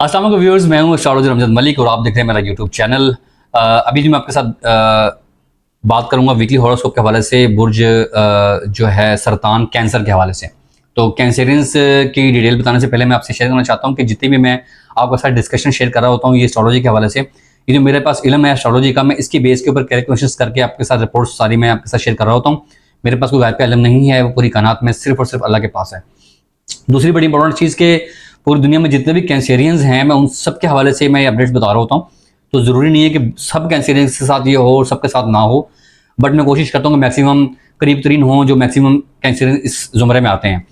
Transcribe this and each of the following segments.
अस्सलाम वालेकुम व्यूअर्स, मैं हूं एस्ट्रोलॉजर अमजद मलिक और आप देख रहे हैं मेरा यूट्यूब चैनल। अभी जो मैं आपके साथ बात करूंगा वीकली हॉरोस्कोप के हवाले से बुर्ज जो है सरतान कैंसर के हवाले से। तो कैंसरियंस की डिटेल बताने से पहले मैं आपसे शेयर करना चाहता हूं कि जितनी भी मैं आपके साथ डिस्कशन शेयर कर रहा होता हूं ये एस्ट्रोलॉजी के हवाले से, ये जो मेरे पास इल्म है एस्ट्रोलॉजी का, मैं इसकी बेस के ऊपर कैलकुलेशंस करके आपके साथ रिपोर्ट्स सारी मैं आपके साथ शेयर कर रहा होता हूँ। मेरे पास कोई गायब का इल्म नहीं है, वो पूरी कायनात में सिर्फ और सिर्फ अल्लाह के पास है। दूसरी बड़ी इंपॉर्टेंट चीज़ के पूरी दुनिया में जितने भी कैंसेरियंस हैं मैं उन सब के हवाले से मैं अपडेट्स बता रहा होता हूँ। तो ज़रूरी नहीं है कि सब कैंसेरियंस के साथ ये हो और सबके साथ ना हो, बट मैं कोशिश करता हूँ कि मैक्सिमम करीब तरीन हों जो मैक्सिमम कैंसेरियंस इस ज़ुमरे में आते हैं।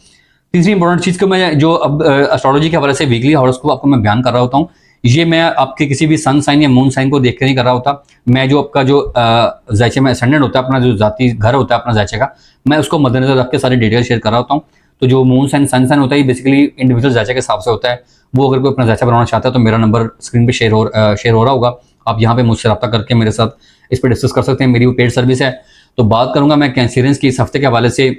तीसरी इंपॉर्टेंट चीज़ को मैं जो अब एस्ट्रोलॉजी के हवाले से वीकली हॉरोस्कोप आपको मैं बयान कर रहा होता हूँ, ये मैं आपके किसी भी सन साइन या मून साइन को देख के नहीं कर रहा होता। मैं जो आपका जो जायचे में असेंडेंट होता है, अपना जो जाती घर होता है अपना जायचे का, मैं उसको मद्देनजर रख के सारी डिटेल शेयर कर रहा होता हूँ। तो जो मून साइन सन साइन होता है ये बेसिकली इंडिविजुअल जायचे के हिसाब से होता है। वो अगर कोई अपना जायचा बनाना चाहता है तो मेरा नंबर स्क्रीन पे शेयर हो रहा होगा, आप यहाँ पे मुझसे रब्ता करके मेरे साथ इस पर डिस्कस कर सकते हैं। मेरी वो पेड सर्विस है। तो बात करूँगा मैं कैंसेरियंस की इस हफ्ते के हवाले से।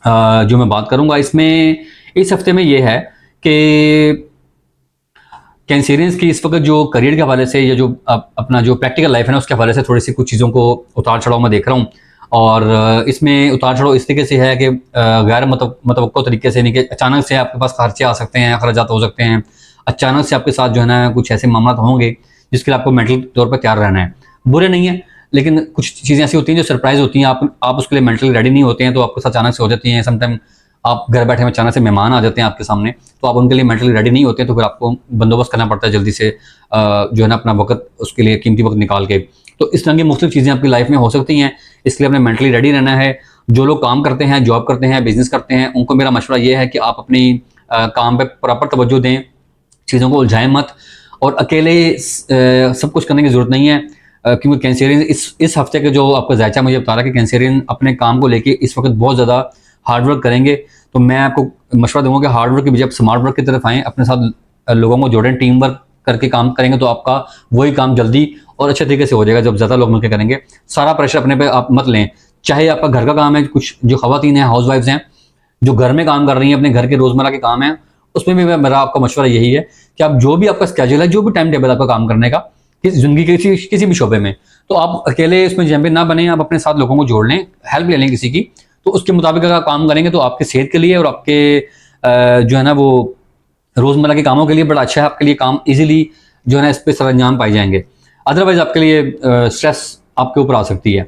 जो मैं बात करूँगा इसमें इस हफ्ते में ये है कि कैंसेरियंस की इस वक्त जो करियर के हवाले से या जो अपना जो प्रैक्टिकल लाइफ है ना उसके हवाले से थोड़ी सी कुछ चीज़ों को उतार चढ़ाव मैं देख रहा हूँ। और इसमें उतार चढ़ाव इस तरीके से है कि गैर मतवक्को तरीके से नहीं कि अचानक से आपके पास खर्चे आ सकते हैं, अखराजात हो सकते हैं। अचानक से आपके साथ जो है ना कुछ ऐसे मामला होंगे जिसके लिए आपको मेंटल तौर पर तैयार रहना है। बुरे नहीं है, लेकिन कुछ चीज़ें ऐसी होती हैं जो सरप्राइज होती हैं, आप उसके लिए मेंटली रेडी नहीं होते हैं तो आपके साथ अचानक से हो जाती हैं। समटाइम आप घर बैठे में अचानक से मेहमान आ जाते हैं आपके सामने, तो आप उनके लिए मेंटली रेडी नहीं होते, तो फिर आपको बंदोबस्त करना पड़ता है जल्दी से जो है ना अपना वक्त उसके लिए कीमती वक्त निकाल के। तो इस तरह की मुख्तलिफ चीज़ें आपकी लाइफ में हो सकती हैं, इसलिए अपने मेंटली रेडी रहना है। जो लोग काम करते हैं, जॉब करते हैं, बिजनेस करते हैं, उनको मेरा मशवरा ये है कि आप अपनी काम पर प्रॉपर तवज्जो दें, चीज़ों को उलझाएं मत, और अकेले सब कुछ करने की ज़रूरत नहीं है। क्योंकि कैंसेरियन इस हफ्ते के जो आपका जायचा मुझे बता रहा है कि कैंसेरियन अपने काम को लेके इस वक्त बहुत ज़्यादा हार्डवर्क करेंगे। तो मैं आपको मशवरा दूंगा कि हार्डवर्क की बजाय आप स्मार्ट वर्क की तरफ आएँ, अपने साथ लोगों को जोड़ें, टीम वर्क करके काम करेंगे तो आपका वही काम जल्दी और अच्छे तरीके से हो जाएगा जब ज़्यादा लोग मिलकर करेंगे। सारा प्रेशर अपने पे आप मत लें, चाहे आपका घर का काम है, कुछ जो खवातीन हैं, हाउस वाइफ्स हैं जो घर में काम कर रही हैं, अपने घर के रोज़मर्रा के काम है, उसमें भी मेरा आपका मशवरा यही है कि आप जो भी आपका स्केड्यूल है, जो भी टाइम टेबल आपका काम करने का ज़िंदगी के किसी भी शोबे में, तो आप अकेले इसमें चैंपियन ना बने, आप अपने साथ लोगों को जोड़ लें, हेल्प ले लें किसी की। तो उसके मुताबिक अगर आप काम करेंगे तो आपकी सेहत के लिए और आपके जो है ना वो रोज़मर्रा के कामों के लिए बड़ा अच्छा है। आपके लिए काम इजीली जो है ना इस पर सरंजाम पाए जाएंगे। अदरवाइज आपके लिए स्ट्रेस आपके ऊपर आ सकती है।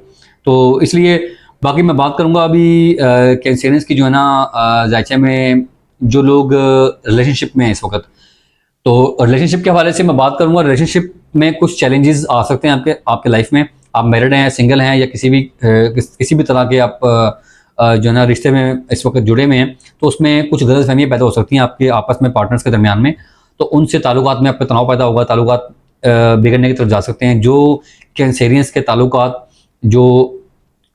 तो इसलिए बाकी मैं बात करूँगा अभी कैंसेरियंस की जो है ना जायचे में जो लोग रिलेशनशिप में हैं इस वक्त। तो रिलेशनशिप के हवाले से मैं बात करूँगा। रिलेशनशिप में कुछ चैलेंजेस आ सकते हैं आपके लाइफ में। आप मैरिड हैं, सिंगल हैं, या किसी भी तरह के आप जो है ना रिश्ते में इस वक्त जुड़े हुए हैं, तो उसमें कुछ गलतफहमियाँ पैदा हो सकती हैं आपके आपस में, पार्टनर्स के दरमियान में। तो उनसे ताल्लुकात में आपका तनाव पैदा होगा, ताल्लुकात बिगड़ने की तरफ जा सकते हैं। जो कैंसेरियंस के ताल्लुकात जो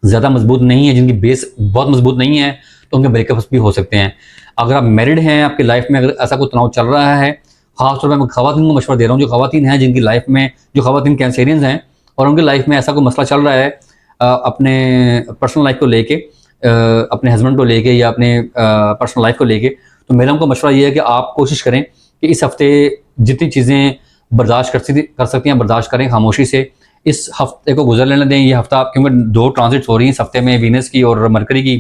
ज़्यादा मजबूत नहीं है, जिनकी बेस बहुत मजबूत नहीं है, तो उनके ब्रेकअप्स भी हो सकते हैं। अगर आप मैरिड हैं, आपकी लाइफ में अगर ऐसा कोई तनाव चल रहा है, खासतौर पर मैं खवातीन को मशवरा दे रहा हूँ, जो खवातीन हैं जिनकी लाइफ में, जो खवातीन कैंसेरियंस हैं और उनकी लाइफ में ऐसा कोई मसला चल रहा है अपने पर्सनल लाइफ को लेके, अपने हस्बैंड को लेके या अपने पर्सनल लाइफ को लेके, तो मेरा उनको मशवरा ये है कि आप कोशिश करें कि इस हफ्ते जितनी चीज़ें बर्दाश्त कर सकती हैं बर्दाश्त करें खामोशी से। इस हफ्ते को गुजर लेने दें। ये हफ्ता क्योंकि 2 ट्रांजिट्स हो रही हैं इस हफ्ते में, वीनस की और मरकरी की।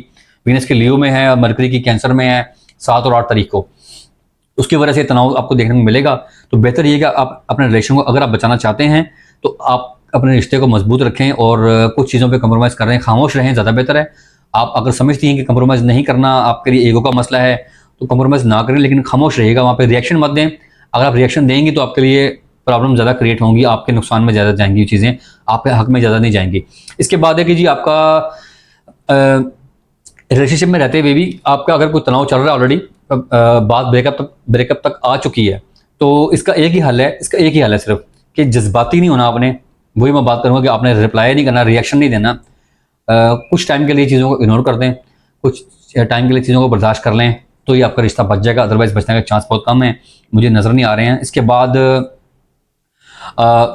वीनस की लियो में है और मरकरी की कैंसर में है 7 और 8 तारीख को। उसकी वजह से तनाव आपको देखने को मिलेगा। तो बेहतर ये कि आप अपने रिलेशन को अगर आप बचाना चाहते हैं तो आप अपने रिश्ते को मजबूत रखें और कुछ चीज़ों पे कंप्रोमाइज़ कर रहे हैं, खामोश रहें, ज़्यादा बेहतर है। आप अगर समझती हैं कि कंप्रोमाइज़ नहीं करना आपके लिए ईगो का मसला है तो कंप्रोमाइज़ ना करें, लेकिन खामोश रहिएगा, वहाँ पे रिएक्शन मत दें। अगर आप रिएक्शन देंगी तो आपके लिए प्रॉब्लम ज़्यादा क्रिएट होंगी, आपके नुकसान में ज़्यादा जाएंगी, चीज़ें आपके हक में ज़्यादा नहीं जाएंगी। इसके बाद है कि जी आपका रिलेशनशिप में रहते हुए भी आपका अगर कोई तनाव चल रहा है, ऑलरेडी बात ब्रेकअप तक आ चुकी है, तो इसका एक ही हल है सिर्फ कि जज्बाती नहीं होना आपने। वही मैं बात करूँगा कि आपने रिप्लाई नहीं करना, रिएक्शन नहीं देना। कुछ टाइम के लिए चीज़ों को इग्नोर कर दें, कुछ टाइम के लिए चीज़ों को बर्दाश्त कर लें, तो ये आपका रिश्ता बच जाएगा। अदरवाइज बचने का चांस बहुत कम है, मुझे नज़र नहीं आ रहे हैं। इसके बाद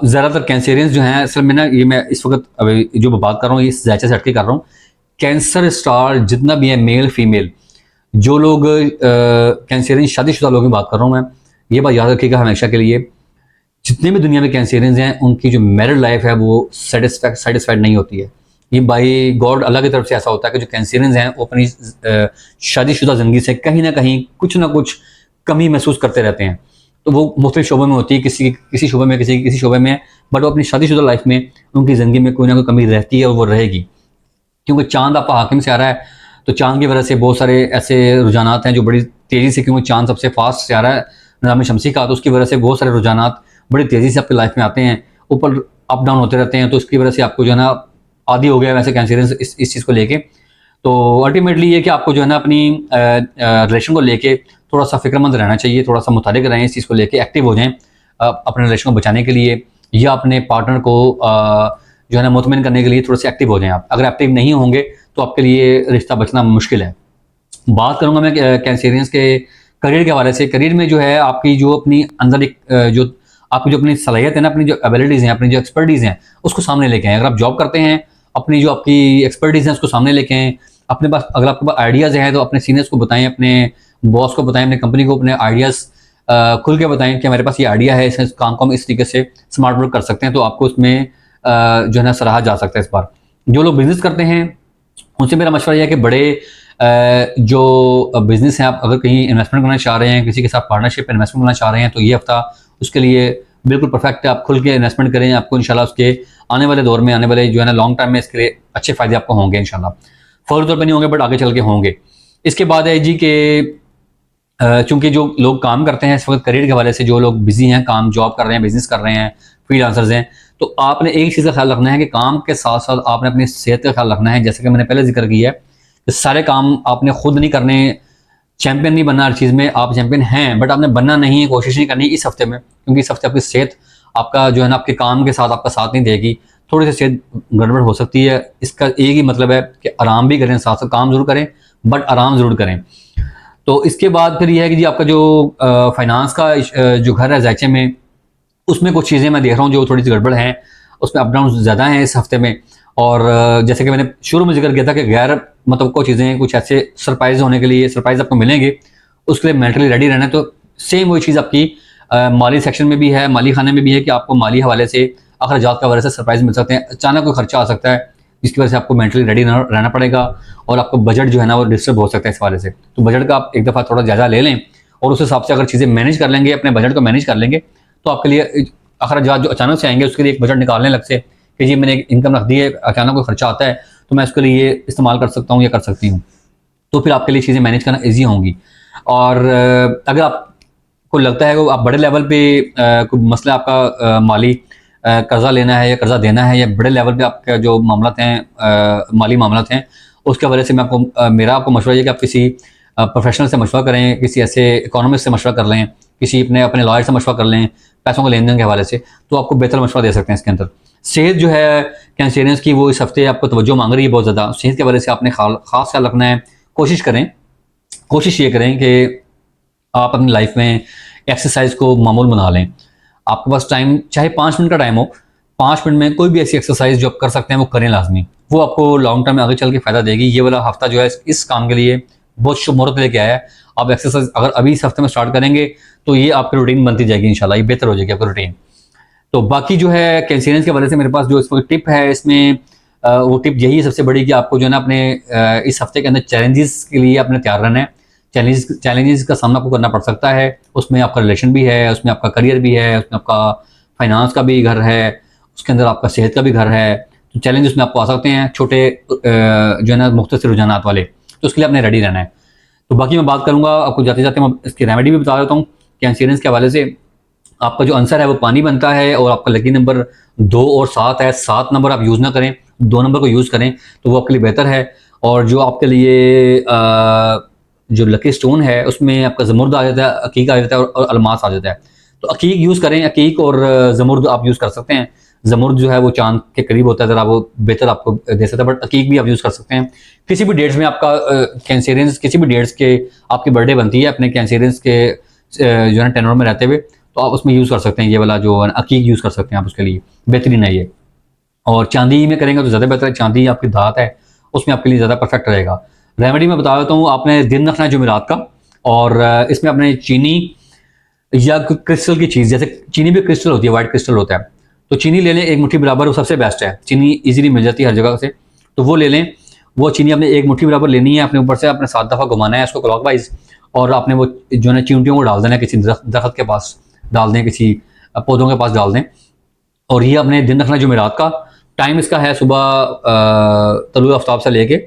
ज़्यादातर कैंसेरियंस जो हैं, असल में ना ये मैं इस वक्त अभी जो मैं बात कर रहा हूँ ये इस जायचे से हटके कर रहा हूँ। कैंसर स्टार जितना भी है, मेल फीमेल, जो लोग कैंसेरियन शादीशुदा लोगों की बात कर रहा हूँ मैं, ये बात याद रखिएगा हमेशा के लिए। जितने भी दुनिया में कैंसेरियंस हैं उनकी जो मैरिड लाइफ है वो सेटिस्फाइड नहीं होती है। ये बाई गॉड अल्लाह की तरफ से ऐसा होता है कि जो कैंसेरियंस हैं वो अपनी शादीशुदा ज़िंदगी से कहीं ना कुछ कमी महसूस करते रहते हैं। तो वो मुख्तलिफ शोबों में होती है, किसी शोबे में, किसी शोबे में, बट वो अपनी शादीशुदा लाइफ में उनकी ज़िंदगी में कोई ना कोई कमी रहती है और वो रहेगी। क्योंकि चाँद आपका हाकिम से आ रहा है, तो चाँद की वजह से बहुत सारे ऐसे रुझानात हैं जो बड़ी तेज़ी से, क्योंकि चाँद सबसे फास्ट से आ रहा है निज़ाम शमसी का, तो उसकी वजह से बहुत सारे रुझानात बड़ी तेज़ी से आपकी लाइफ में आते हैं, ऊपर अप डाउन होते रहते हैं। तो उसकी वजह से आपको जो है ना आदी हो गया वैसे कैंसेरियंस इस चीज़ को लेके। तो अल्टीमेटली ये कि आपको जो है ना अपनी रिलेशन को लेके थोड़ा सा फिक्रमंद रहना चाहिए, थोड़ा सा मुतालिक रहें इस चीज़ को लेके, एक्टिव हो जाएं अपने रिलेशन को बचाने के लिए या अपने पार्टनर को जो है ना मुतमिन करने के लिए थोड़े से एक्टिव हो जाएं आप। अगर एक्टिव नहीं होंगे तो आपके लिए रिश्ता बचना मुश्किल है। बात करूँगा मैं कैंसेरियंस के करियर के हवाले से। करियर में जो है आपकी जो अपनी अंदर एक जो आपकी जो अपनी सलाहियत है ना, अपनी जो एबिलिटीज़ हैं, अपनी जो एक्सपर्टीज़ हैं, उसको सामने लेके आएँ। अगर आप जॉब करते हैं, अपनी जो आपकी एक्सपर्टीज़ है उसको सामने लेके आएँ। अपने पास अगर आपके पास आइडियाज़ हैं तो अपने सीनियर्स को बताएं, अपने बॉस को बताएं, अपनी कंपनी को अपने आइडियाज़ खुल के बताएं कि हमारे पास ये आइडिया है, इस काम को हम इस तरीके से स्मार्ट वर्क कर सकते हैं, तो आपको उसमें जो है ना सराहा जा सकता है इस बार। जो लोग बिज़नेस करते हैं उनसे मेरा मशवरा यह है कि बड़े जो बिज़नेस हैं, आप अगर कहीं इन्वेस्टमेंट करना चाह रहे हैं, किसी के साथ पार्टनरशिप इन्वेस्टमेंट करना चाह रहे हैं, तो ये हफ्ता उसके लिए बिल्कुल परफेक्ट है। आप खुल के इन्वेस्टमेंट करें, आपको इंशाल्लाह उसके आने वाले दौर में, आने वाले जो है ना लॉन्ग टर्म में इसके लिए अच्छे फ़ायदे आपको होंगे इंशाल्लाह। फौरी तौर पर नहीं होंगे बट आगे चल के होंगे। इसके बाद है जी कि चूँकि जो लोग काम करते हैं इस वक्त करियर के हवाले से, जो लोग बिजी हैं, काम जॉब कर रहे हैं, बिजनेस कर रहे हैं, फ्रीलांसर्स हैं, तो आपने एक चीज़ का ख्याल रखना है कि काम के साथ साथ आपने अपनी सेहत का ख्याल रखना है। जैसे कि मैंने पहले जिक्र किया है कि सारे काम आपने खुद नहीं करने, चैंपियन नहीं बनना हर चीज़ में। आप चैंपियन हैं बट आपने बनना नहीं है, कोशिश नहीं करनी इस हफ्ते में, क्योंकि इस हफ्ते आपकी सेहत आपका जो है ना आपके काम के साथ आपका साथ नहीं देगी, थोड़ी सी सेहत गड़बड़ हो सकती है। इसका एक ही मतलब है कि आराम भी करें, साथ साथ काम जरूर करें बट आराम ज़रूर करें। तो इसके बाद फिर यह है कि जी आपका जो फाइनेंस का जो घर है जायचे में, उसमें कुछ चीज़ें मैं देख रहा हूँ जो थोड़ी सी गड़बड़ हैं, उसमें अप डाउन ज़्यादा हैं इस हफ्ते में। और जैसे कि मैंने शुरू में जिक्र किया था कि गैर मतलब चीज़ें कुछ ऐसे सरप्राइज होने के लिए, सरप्राइज आपको मिलेंगे, उसके लिए मेंटली रेडी रहना है। तो सेम वही चीज़ आपकी माली सेक्शन में भी है, माली खाने में भी है कि आपको माली हवाले से, अखराजात के हवाले से सरप्राइज मिल सकते हैं। अचानक कोई खर्चा आ सकता है जिसकी वजह से आपको मेंटली रेडी रहना पड़ेगा और आपको बजट जो है ना वो डिस्टर्ब हो सकता है इस हवाले से। तो बजट का आप एक दफ़ा थोड़ा ज़्यादा ले लें और उस हिसाब से अगर चीज़ें मैनेज कर लेंगे, अपने बजट को मैनेज कर लेंगे, तो आपके लिए अखराजात जो अचानक से आएंगे उसके लिए एक बजट निकालने लग से कि जी मैंने एक इनकम रख दी है, अचानक कोई खर्चा आता है तो मैं उसके लिए ये इस्तेमाल कर सकता हूँ या कर सकती हूँ, तो फिर आपके लिए चीज़ें मैनेज करना ईजी होंगी। और अगर आपको लगता है कि आप बड़े लेवल पे कोई मसला आपका माली कर्जा लेना है या कर्जा देना है, या बड़े लेवल पे आपका जो मामलात हैं, माली मामलात हैं, उसके वजह से मैं आपको मेरा आपको मशवरा है कि आप किसी प्रोफेशनल से मशवरा करें, किसी ऐसे इकोनॉमिस्ट से मशवरा कर लें, किसी अपने लॉयर से मशवरा कर लें पैसों के लेन देन के हवाले से, तो आपको बेहतर मशवरा दे सकते हैं इसके अंदर। सेहत जो है कैंसेरियंस की वो इस हफ्ते आपको तवज्जो मांग रही है बहुत ज़्यादा। सेहत के वजह से आपने खास ख्याल रखना है। कोशिश ये करें कि आप अपनी लाइफ में एक्सरसाइज को मामूल बना लें। आपके पास टाइम चाहे 5 मिनट का टाइम हो, 5 मिनट में कोई भी ऐसी एक्सरसाइज जो आप कर सकते हैं वो करें लाजमी। वो आपको लॉन्ग टर्म में आगे चल के फ़ायदा देगी। ये वाला हफ्ता जो है इस काम के लिए बहुत शुभ मुहूर्त लेके आया है। आप एक्सरसाइज अगर अभी इस हफ्ते में स्टार्ट करेंगे तो ये आपकी रूटीन बनती जाएगी इंशाल्लाह, ये बेहतर हो जाएगी आपकी रूटीन। तो बाकी जो है कैंसेरियंस के वजह से मेरे पास जो इस वक्त टिप है, इसमें वो टिप यही है सबसे बड़ी कि आपको जो है ना अपने इस हफ्ते के अंदर चैलेंजेस के लिए अपने तैयार रहना है। चैलेंजेस का सामना आपको करना पड़ सकता है, उसमें आपका रिलेशन भी है, उसमें आपका करियर भी है, उसमें आपका फाइनेंस का भी घर है, उसके अंदर आपका सेहत का भी घर है। तो चैलेंज उसमें आपको आ सकते हैं छोटे जो है ना मुख्तसर रुझानात वाले, तो उसके लिए आपने रेडी रहना है। तो बाकी मैं बात करूँगा आपको जाते जाते, मैं इसकी रेमेडी भी बता देता हूँ कैंसेरियंस के हवाले से। आपका जो आंसर है वो पानी बनता है और आपका लकी नंबर 2 और 7 है। 7 नंबर आप यूज़ ना करें, 2 नंबर को यूज़ करें तो वो आपके लिए बेहतर है। और जो आपके लिए जो लकी स्टोन है उसमें आपका ज़मुर्द आ जाता है, अकीक आ जाता है और अलमास आ जाता है। तो अकीक यूज़ करें, अकीक और ज़मुर्द आप यूज़ कर सकते हैं। ज़मुर्द जो है वो चांद के करीब होता है, ज़रा वो बेहतर आपको दे सकता है, बट अकीक भी आप यूज़ कर सकते हैं। किसी भी डेट्स में आपका कैंसेरियंस, किसी भी डेट्स के आपकी बर्थडे बनती है अपने कैंसेरियंस के जो है ना टेनर में रहते हुए, तो आप उसमें यूज़ कर सकते हैं। ये वाला जो अकीक यूज़ कर सकते हैं आप, उसके लिए बेहतरीन है ये। और चांदी में करेंगे तो ज़्यादा बेहतर है। चांदी आपकी धात है, उसमें आपके लिए ज़्यादा परफेक्ट रहेगा। रेमेडी में बता देता हूँ, आपने दिन रखना है जुमेरात का, और इसमें आपने चीनी या कोई क्रिस्टल की चीज़, जैसे चीनी भी क्रिस्टल होती है, वाइट क्रिस्टल होता है, तो चीनी ले लें 1 मुट्ठी बराबर, वो सबसे बेस्ट है। चीनी इजीली मिल जाती है हर जगह से, तो वो ले लें। वो चीनी आपने 1 मुट्ठी बराबर लेनी है, अपने ऊपर से आपने 7 दफ़ा घुमाना है इसको क्लॉकवाइज, और आपने वो जो है चींटियों को डाल देना है, किसी दरख्त के पास डाल दें, किसी पौधों के पास डाल दें। और ये आपने दिन रखना जुमेरात का। टाइम इसका है सुबह तलुए आफ्ताब से लेके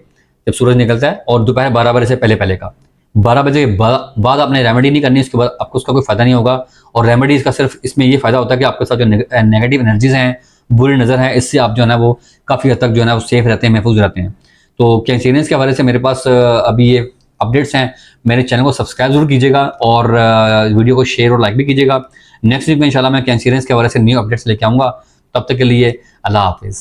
जब सूरज निकलता है, और दोपहर 12 बजे से पहले पहले का। 12 बजे के बाद आपने रेमेडी नहीं करनी, उसके बाद आपको उसका कोई फ़ायदा नहीं होगा। और रेमेडीज़ का सिर्फ इसमें ये फ़ायदा होता है कि आपके साथ जो नेगेटिव एनर्जीज़ हैं, बुरी नज़र है, इससे आप जो है ना वो काफ़ी हद तक जो है ना वो सेफ़ रहते हैं, महफूज रहते हैं। तो कैंसेरियंस के हवाले से मेरे पास अभी ये अपडेट्स हैं। मेरे चैनल को सब्सक्राइब जरूर कीजिएगा, और वीडियो को शेयर और लाइक भी कीजिएगा। नेक्स्ट वीक में इंशाल्लाह मैं कैंसेरियंस के हवाले से न्यू अपडेट्स लेके आऊँगा। तब तक के लिए अल्लाह हाफिज़।